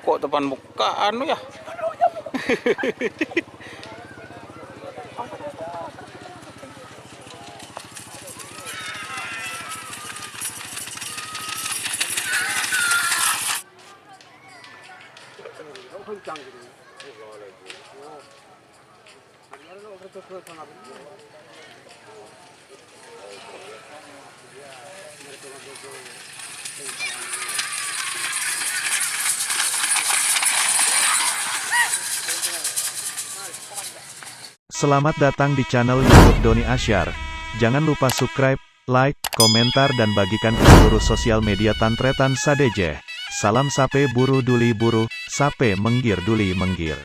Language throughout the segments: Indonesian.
Kok depan buka anu ya? Selamat datang di channel YouTube Doni Asyar. Jangan lupa subscribe, like, komentar dan bagikan ke seluruh sosial media Tantretan Sadejeh. Salam sape buru duli buru, sape menggir duli menggir.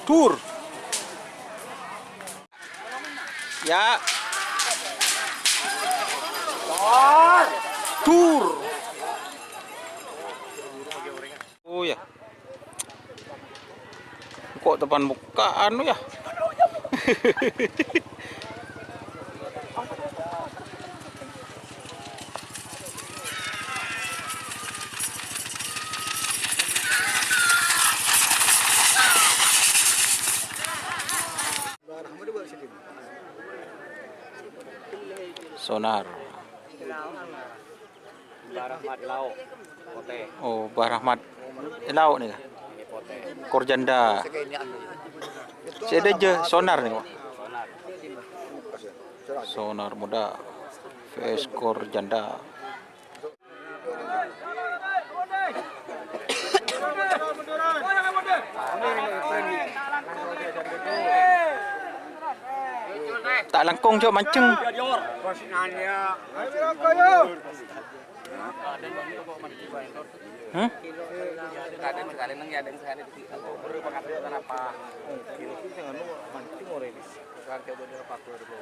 Tur. Ya. Tur. Oh ya. Kok depan buka anu ya? Sonar. Barahmat Lau, Pote. Oh, Barahmat Lau nih. Korjanda. Saya ada je sonar nih, Pak. Sonar muda. VS Korjanda. Tak langkung cok mancing. Kadang sekali nang ada sekali di baru pakai apa? Ini jangan lu mancing oleh ini. Sekarang coba dia pakai dulu.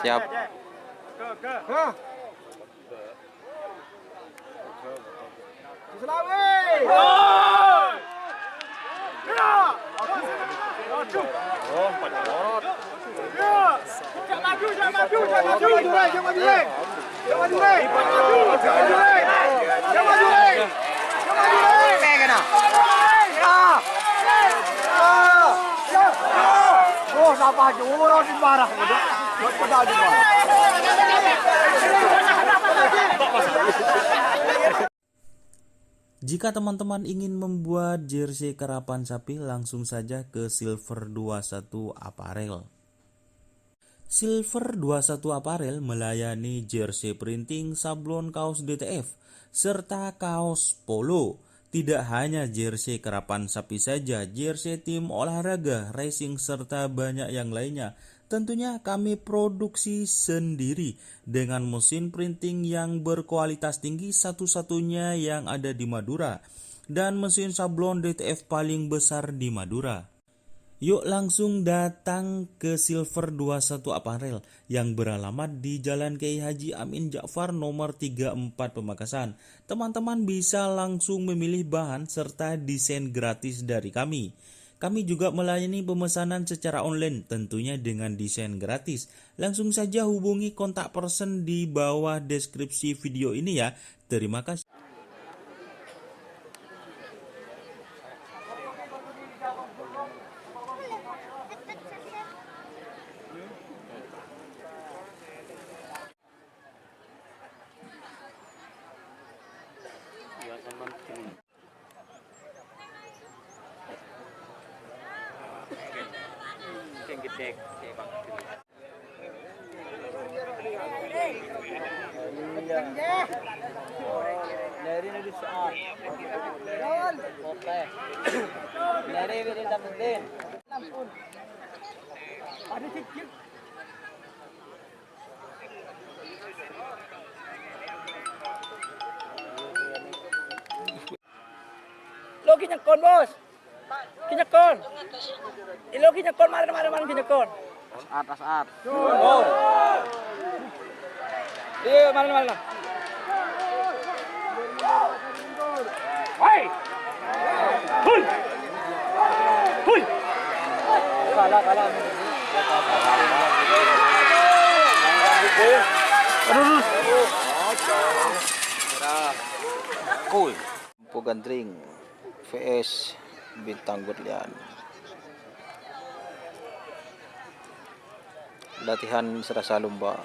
Siap. Jika teman-teman ingin membuat jersey karapan sapi, langsung saja ke Silver 21 Apparel. Silver 21 Apparel melayani jersey printing, sablon kaos DTF, serta kaos polo. Tidak hanya jersey karapan sapi saja, jersey tim olahraga, racing, serta banyak yang lainnya. Tentunya kami produksi sendiri dengan mesin printing yang berkualitas tinggi, satu-satunya yang ada di Madura, dan mesin sablon DTF paling besar di Madura. Yuk langsung datang ke Silver 21 Apparel yang beralamat di Jalan Kiai Haji Amin Ja'far nomor 34 Pamekasan. Teman-teman bisa langsung memilih bahan serta desain gratis dari kami. Kami juga melayani pemesanan secara online tentunya dengan desain gratis. Langsung saja hubungi kontak person di bawah deskripsi video ini ya. Terima kasih. Lo kinyekon bos, kinyekon. Lo kinyekon mana kinyekon. Atas. Oh. Iya mana. Hai. Hui. Kalah. Aduh. Kuy. Empu Gandring VS Bintang Berlian. Latihan serasa lomba.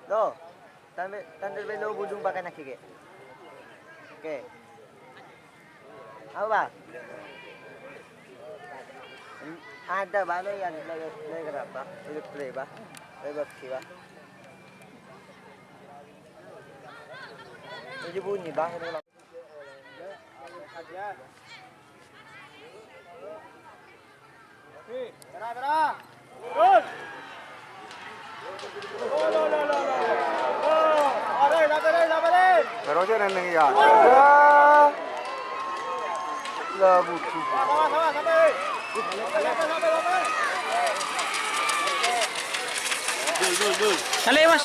Lo, tanda belo budung pakai naki ke. Oke. Apa ba? Ada ba lo yan lagi berapa? Itu play ba? Lagi ba? Ini bunyi ba? Tara. Good. Pero siya nang nangyayari. Labo tu. Dali mas.